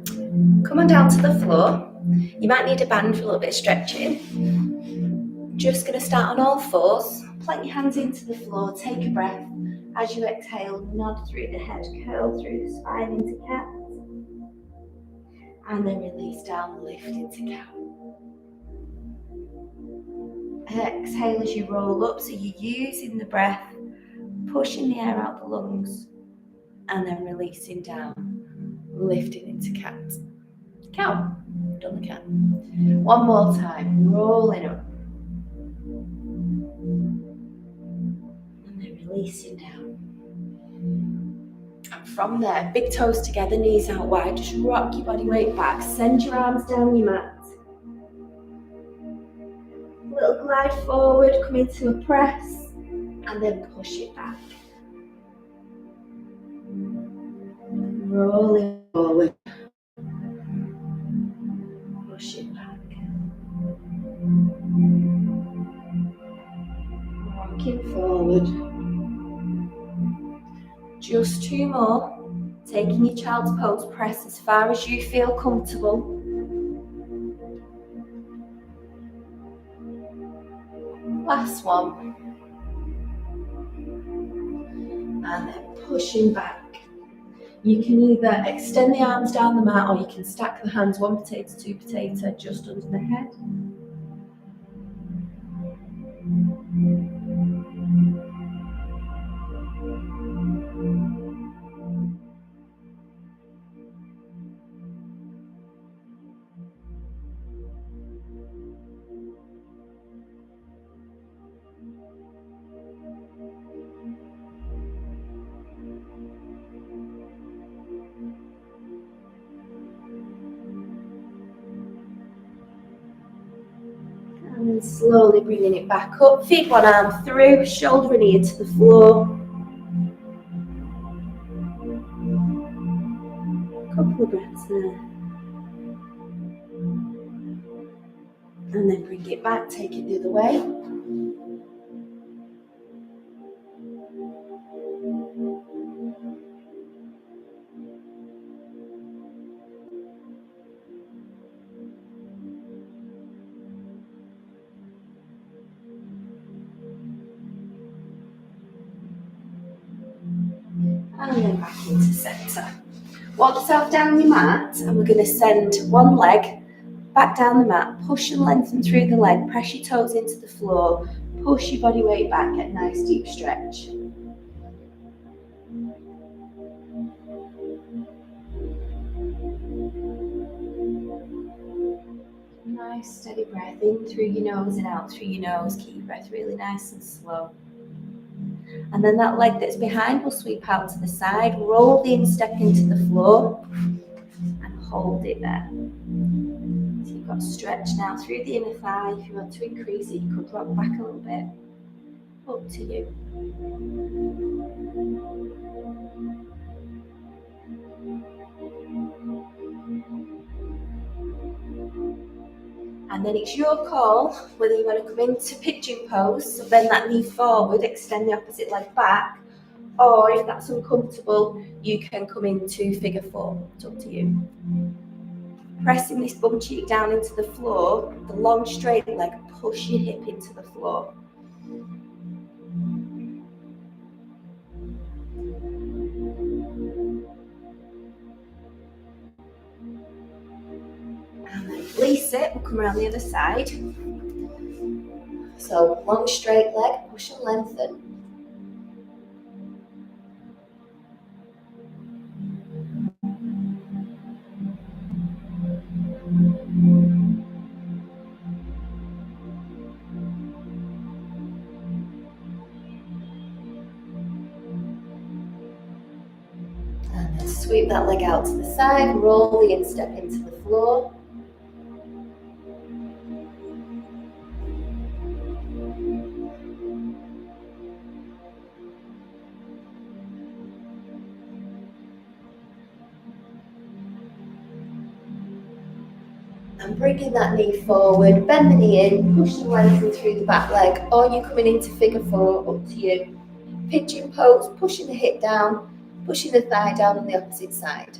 Come on down to the floor. You might need a band for a little bit of stretching. Just going to start on all fours. Plant your hands into the floor, take a breath. As you exhale, nod through the head, curl through the spine into cat. And then release down, lift into cat. Exhale as you roll up, so you're using the breath, pushing the air out the lungs, and then releasing down, lifting into cat. Cow. Done the cat. One more time, rolling up. And then releasing down. And from there, big toes together, knees out wide, just rock your body weight back, send your arms down your mat. Little glide forward, come into a press, and then push it back. Rolling forward. Push it back. Rocking forward. Just two more. Taking your child's pose, press as far as you feel comfortable. Last one. And then pushing back. You can either extend the arms down the mat or you can stack the hands, one potato, two potato, just under the head. And then slowly bringing it back up. Feed one arm through, shoulder and ear to the floor. Couple of breaths there. And then bring it back, take it the other way. And then back into centre. Walk yourself down your mat and we're going to send one leg back down the mat, push and lengthen through the leg, press your toes into the floor, push your body weight back, get a nice deep stretch. Nice steady breath in through your nose and out through your nose. Keep your breath really nice and slow. And then that leg that's behind will sweep out to the side, roll the instep into the floor and hold it there. So you've got stretch now through the inner thigh. If you want to increase it, you could rock back a little bit. Up to you. And then it's your call whether you want to come into pigeon pose, so bend that knee forward, extend the opposite leg back, or if that's uncomfortable, you can come into figure four. It's up to you. Pressing this bum cheek down into the floor, the long straight leg, push your hip into the floor. And then release it, we'll come around the other side. So long straight leg, push and lengthen. And then sweep that leg out to the side, roll the instep into the floor. And bringing that knee forward, bend the knee in, push the lengthen through the back leg, or you're coming into figure four, up to you. Pigeon pose, pushing the hip down, pushing the thigh down on the opposite side.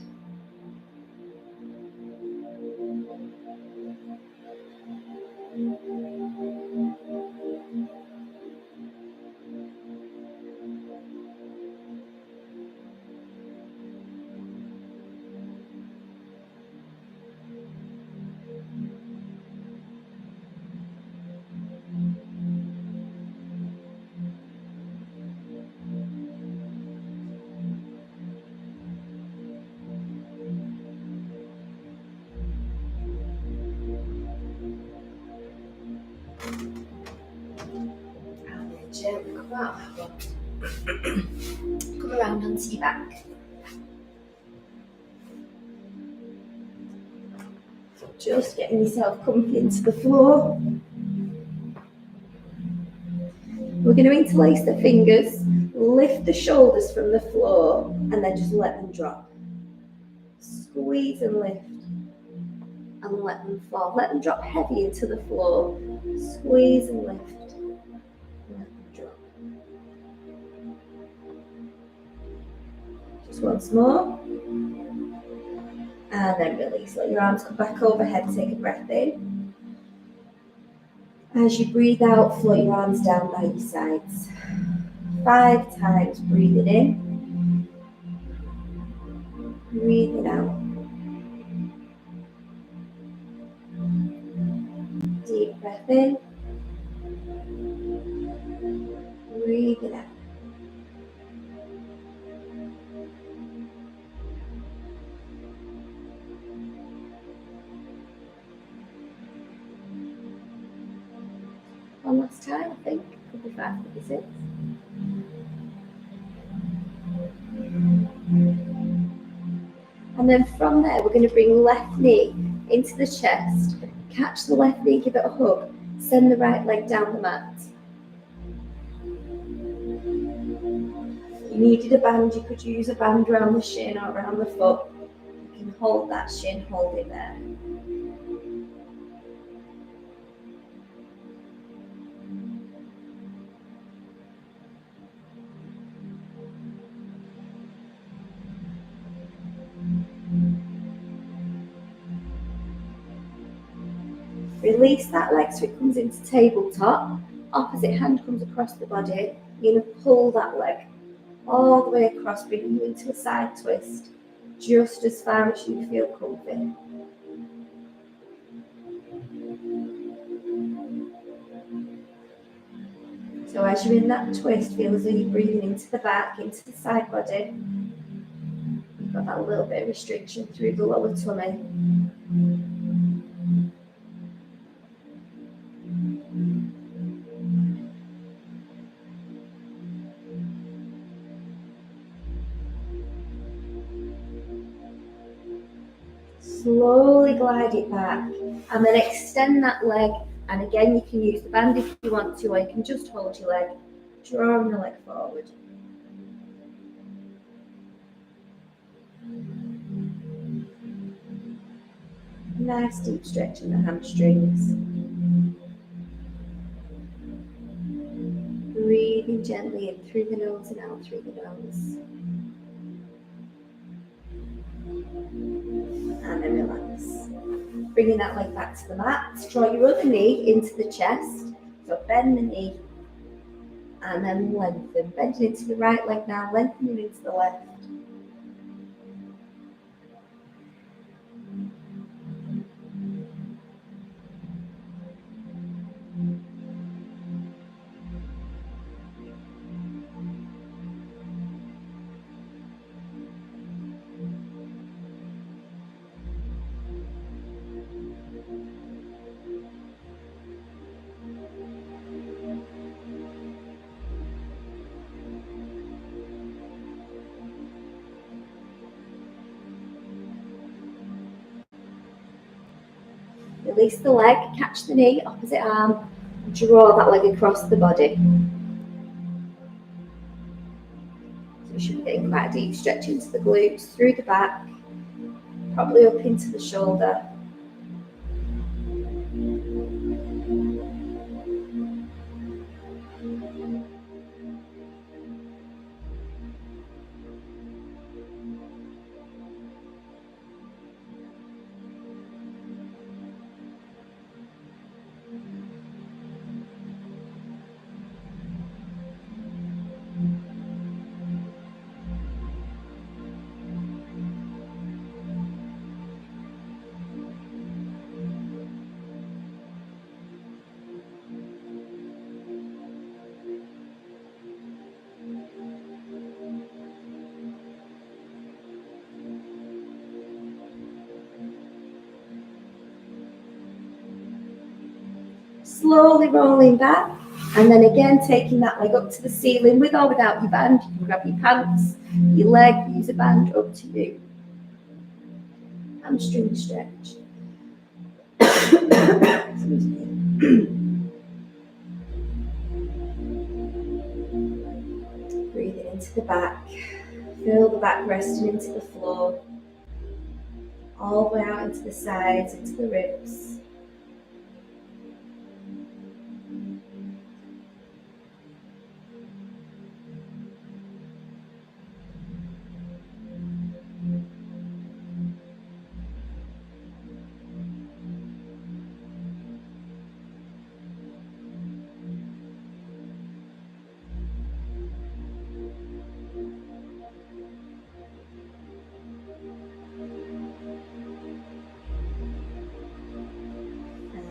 gently come out of that one. Come around onto your back. Just getting yourself comfy into the floor. We're going to interlace the fingers, lift the shoulders from the floor, and then just let them drop. Squeeze and lift, and let them fall. Let them drop heavy into the floor. Squeeze and lift, and let them drop. Just once more. And then release. Let your arms come back overhead. Take a breath in. As you breathe out, float your arms down by your sides. 5 times, breathing in, breathing out. Deep breath in, breathing out. One last time, I think. Could be 5, could be 6. And then from there, we're going to bring left knee into the chest. Catch the left knee, give it a hug. Send the right leg down the mat. If you needed a band, you could use a band around the shin or around the foot. You can hold that shin, hold it there. Release that leg so it comes into tabletop. Opposite hand comes across the body. You're going to pull that leg all the way across, bringing you into a side twist, just as far as you feel comfy. So as you're in that twist, feel as though you're breathing into the back, into the side body. You've got that little bit of restriction through the lower tummy. Slowly glide it back and then extend that leg, and again you can use the band if you want to, or you can just hold your leg, drawing the leg forward. Nice deep stretch in the hamstrings. Breathing gently in through the nose and out through the nose. And then relax. Bringing that leg back to the mat. Draw your other knee into the chest. So bend the knee and then lengthen. Bending into the right leg now, lengthening into the left. Release the leg, catch the knee, opposite arm, draw that leg across the body. So you should be getting quite a deep stretch into the glutes, through the back, probably up into the shoulder. Slowly rolling back, And then again, taking that leg up to the ceiling with or without your band. You can grab your pants, your leg, use a band, up to you. Hamstring stretch. Excuse me. Breathing into the back. Feel the back resting into the floor. All the way out into the sides, into the ribs.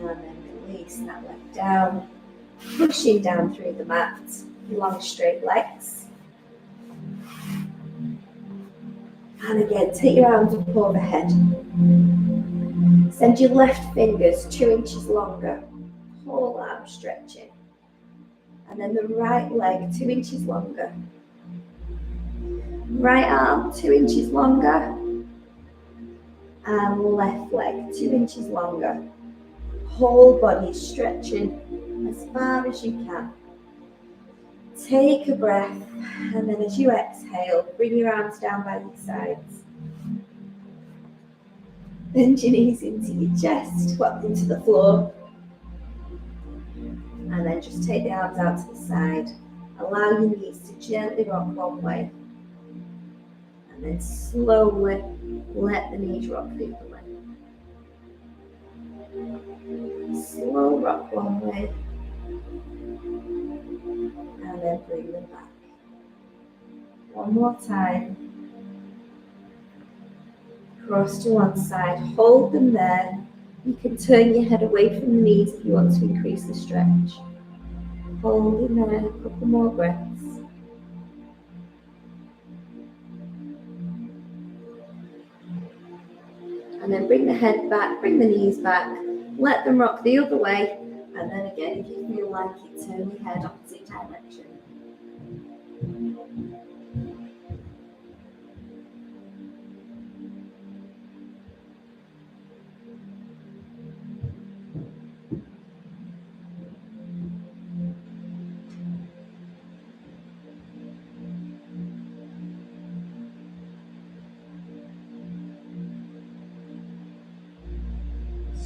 And then release that leg down, pushing down through the mat, long straight legs. And again, take your arms up overhead. Send your left fingers 2 inches longer, whole arm stretching. And then the right leg 2 inches longer. Right arm 2 inches longer. And left leg 2 inches longer. Whole body stretching as far as you can. Take a breath, and then as you exhale, bring your arms down by your sides. Bend your knees into your chest, walk into the floor. And then just take the arms out to the side. Allow your knees to gently rock one way. And then slowly let the knees rock the other way. Slow rock one way. And then bring them back. One more time. Cross to one side. Hold them there. You can turn your head away from the knees if you want to increase the stretch. Hold in there a couple more breaths. And then bring the head back, bring the knees back. Let them rock the other way. And then again, if you feel like it, turn your head opposite direction.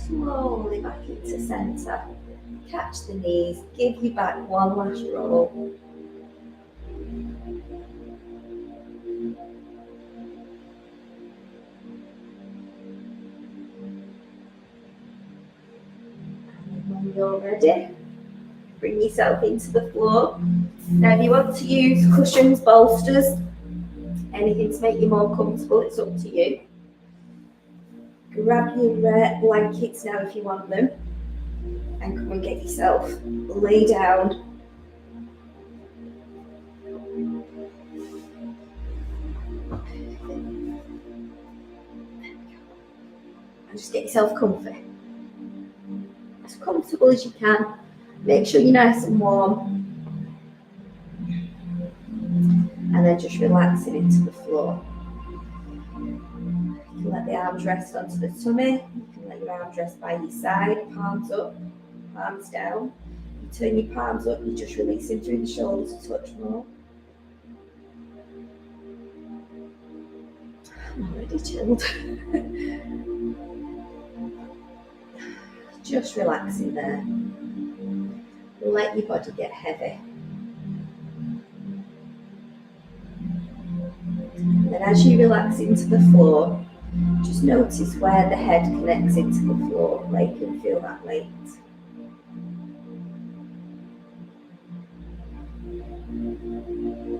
Slowly back into centre. Catch the knees, give you back one last roll. And when you're ready, bring yourself into the floor. Now if you want to use cushions, bolsters, anything to make you more comfortable, it's up to you. Grab your blankets now if you want them, and come and get yourself lay down. And just get yourself comfy. As comfortable as you can. Make sure you're nice and warm. And then just relaxing into the floor. You can let the arms rest onto the tummy. You can let your arms rest by your side, palms up, palms down. You turn your palms up, you're just releasing through the shoulders a touch more. I'm already chilled. Just relaxing there. Let your body get heavy. And then as you relax into the floor, just notice where the head connects into the floor, where you can feel that weight.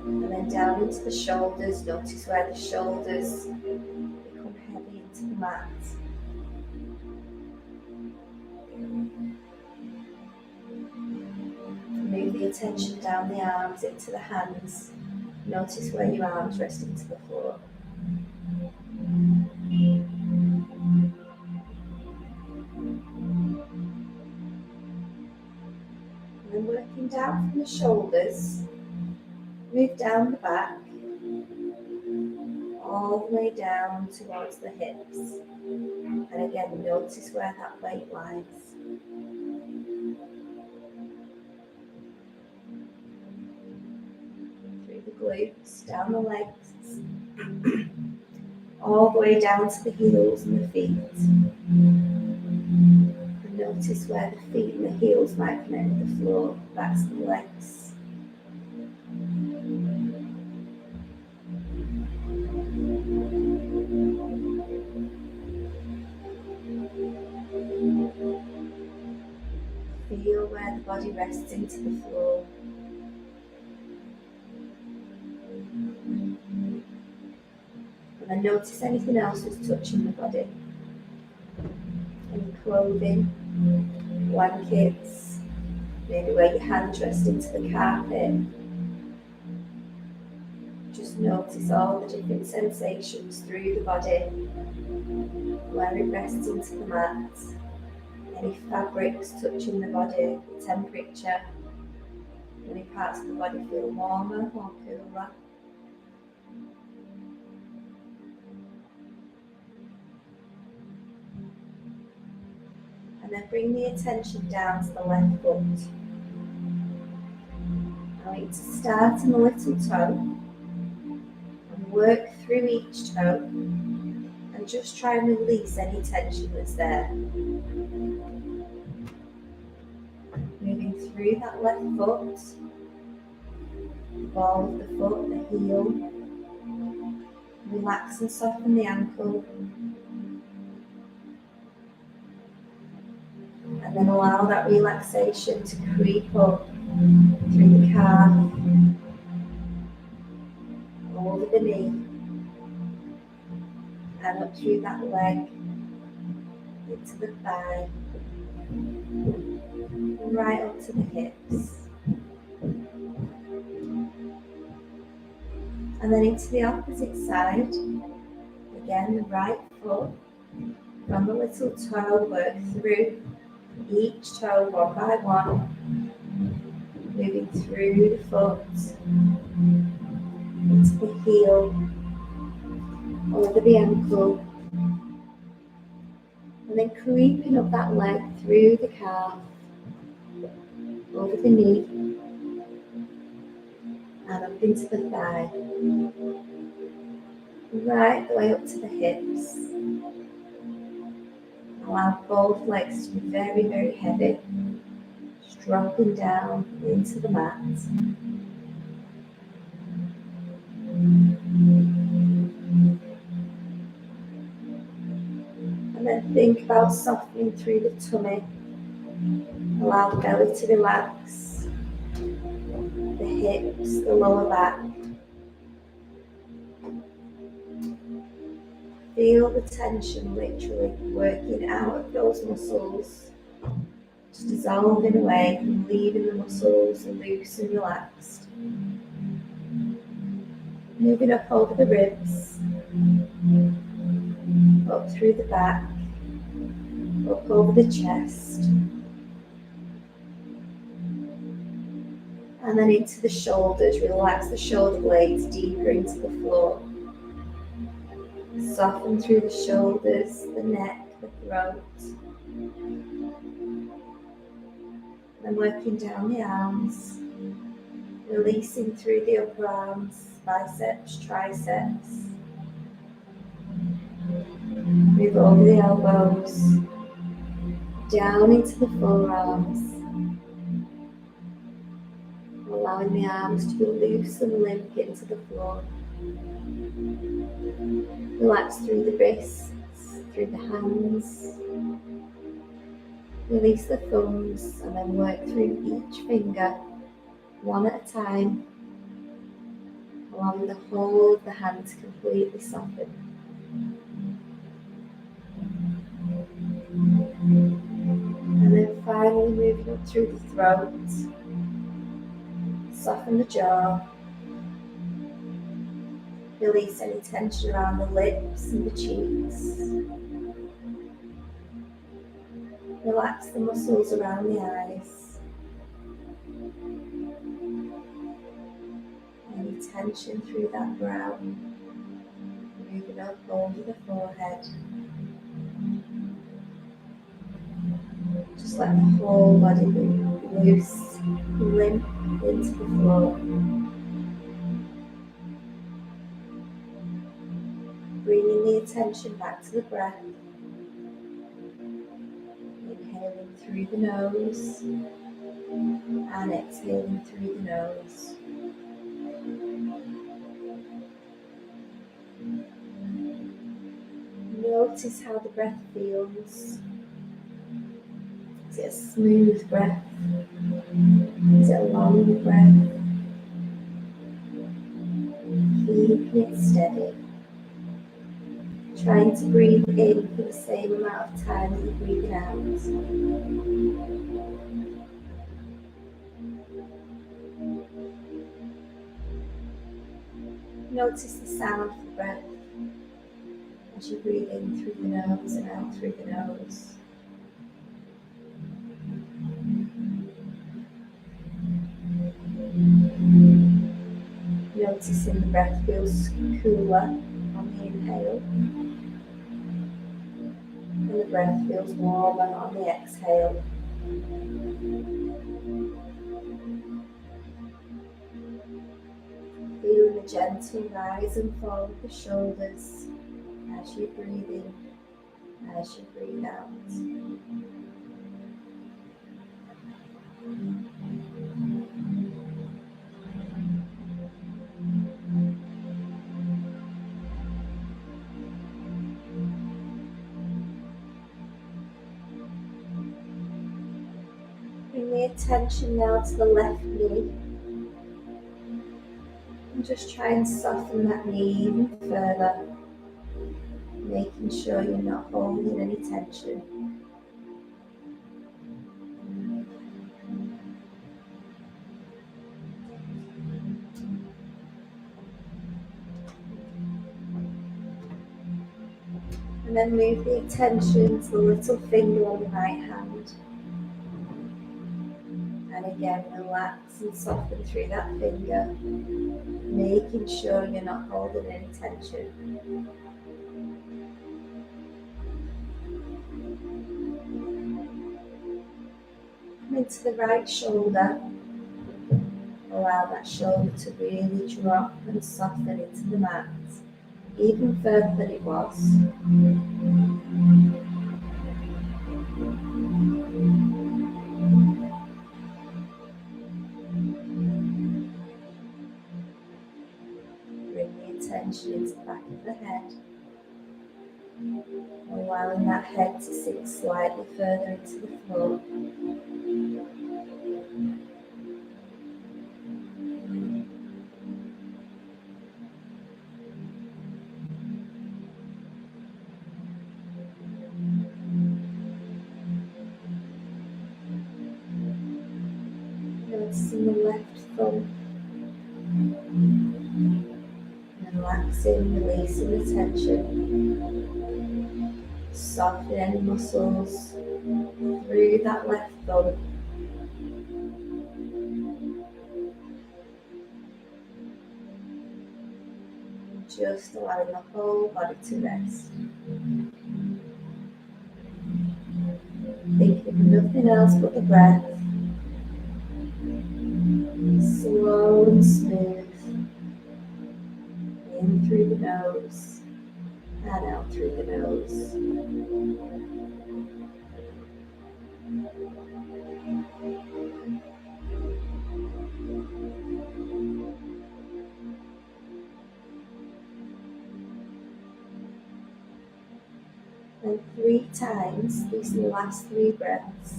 And then down into the shoulders, notice where the shoulders become heavy into the mat. Move the attention down the arms into the hands. Notice where your arms rest into the floor. And then working down from the shoulders, move down the back, all the way down towards the hips. And again, notice where that weight lies. Through the glutes, down the legs, all the way down to the heels and the feet. And notice where the feet and the heels might connect with the floor, backs and the legs. Feel where the body rests into the floor. And then notice anything else that's touching the body. Any clothing, blankets, maybe where your hands rest into the carpet. Just notice all the different sensations through the body, where it rests into the mat. Any fabrics touching the body, the temperature, any parts of the body feel warmer or cooler. And then bring the attention down to the left foot. I want you to start in the little toe and work through each toe and just try and release any tension that's there. Moving through that left foot, the ball of the foot, the heel. Relax and soften the ankle. And then allow that relaxation to creep up through the calf, over the knee, and up through that leg, into the thigh, and right up to the hips. And then into the opposite side. Again, the right foot, from the little toe, work through each toe one by one, moving through the foot, into the heel, over the ankle, and then creeping up that leg through the calf, over the knee, and up into the thigh, right the way up to the hips. Allow both legs to be very, very heavy, just dropping down into the mat. And then think about softening through the tummy. Allow the belly to relax, the hips, the lower back. Feel the tension literally working out of those muscles, just dissolving away and leaving the muscles loose and relaxed. Moving up over the ribs, up through the back, up over the chest, and then into the shoulders. Relax the shoulder blades deeper into the floor. Soften through the shoulders, the neck, the throat. Then working down the arms, releasing through the upper arms, biceps, triceps. Move over the elbows, down into the forearms. Allowing the arms to be loose and limp into the floor. Relax through the wrists, through the hands. Release the thumbs and then work through each finger, one at a time, allowing the whole of the hand to completely soften. And then finally moving up through the throat, soften the jaw. Release any tension around the lips and the cheeks. Relax the muscles around the eyes. tension through that brow, moving up over the forehead. Just let the whole body move loose, limp into the floor. Bringing the attention back to the breath. Inhaling through the nose and exhaling through the nose. Notice how the breath feels. Is it a smooth breath? Is it a long breath? Keeping it steady. Trying to breathe in for the same amount of time that you're breathing out. Notice the sound of the breath as you breathe in through the nose and out through the nose. Noticing the breath feels cooler on the inhale and the breath feels warmer on the exhale. Feeling the gentle rise and fall of the shoulders as you breathe in, as you breathe out. Bring the attention now to the left knee. And just try and soften that knee even further, making sure you're not holding any tension. And then move the attention to the little finger on the right hand. And again, relax and soften through that finger, making sure you're not holding any tension. Come into the right shoulder. Allow that shoulder to really drop and soften into the mat, even further than it was. Bring the attention into the back of the head, allowing that head to sink slightly further into the floor. Noticing the left thumb. Relaxing, releasing the tension. Soften any muscles through that left thumb. Just allowing the whole body to rest. Thinking of nothing else but the breath. Slow and smooth. In through the nose and out through the nose. And 3 times, these are the last 3 breaths.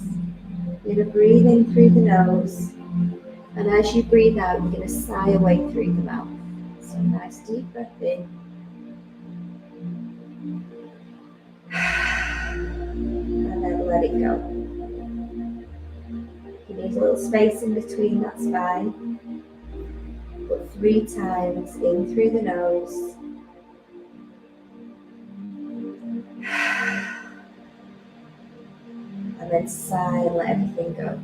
You're going to breathe in through the nose, and as you breathe out, you're going to sigh away through the mouth. So nice deep breath in. And then let it go. If you need a little space in between, that's fine. But 3 times in through the nose. And then sigh and let everything go.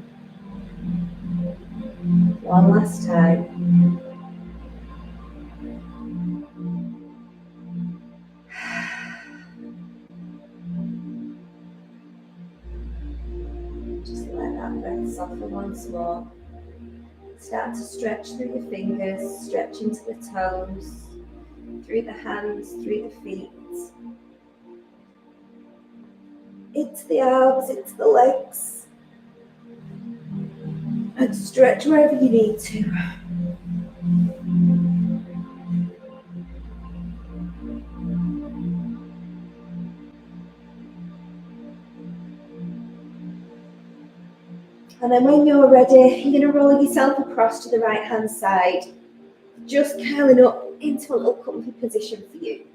One last time. that breath soften once more. Start to stretch through your fingers, stretch into the toes, through the hands, through the feet, into the arms, into the legs, and stretch wherever you need to. And then when you're ready, you're going to roll yourself across to the right hand side, just curling up into a little comfy position for you.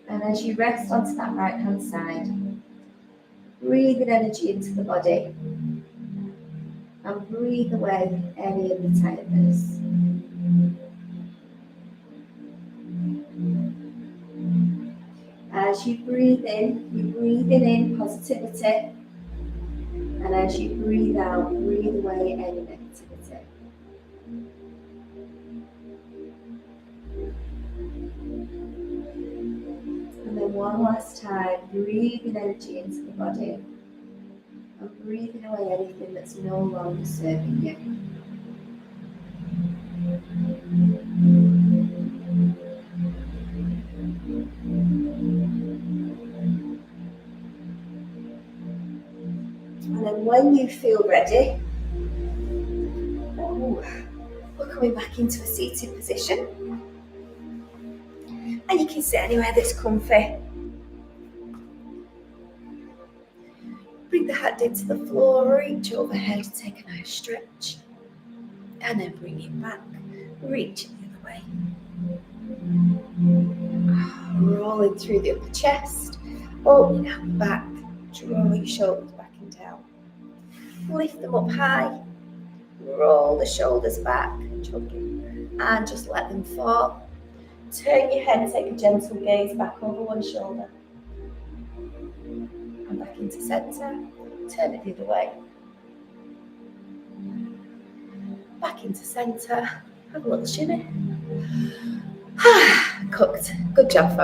And as you rest onto that right hand side, breathing energy into the body and breathe away any of the tightness. As you breathe in, you're breathing in positivity, and as you breathe out, breathe away any negativity. And then one last time, breathing energy into the body and breathing away anything that's no longer serving you. And then when you feel ready, we're coming back into a seated position. And you can sit anywhere that's comfy. Bring the hand into the floor, reach overhead, take a nice stretch. And then bring it back, reach it the other way. Rolling through the upper chest, opening out the back, draw your shoulders back and down. Lift them up high, roll the shoulders back, and just let them fall. Turn your head, take a gentle gaze back over one shoulder. And back into centre, turn it the other way. Back into centre, have a little shimmy. Cooked. Good job, folks.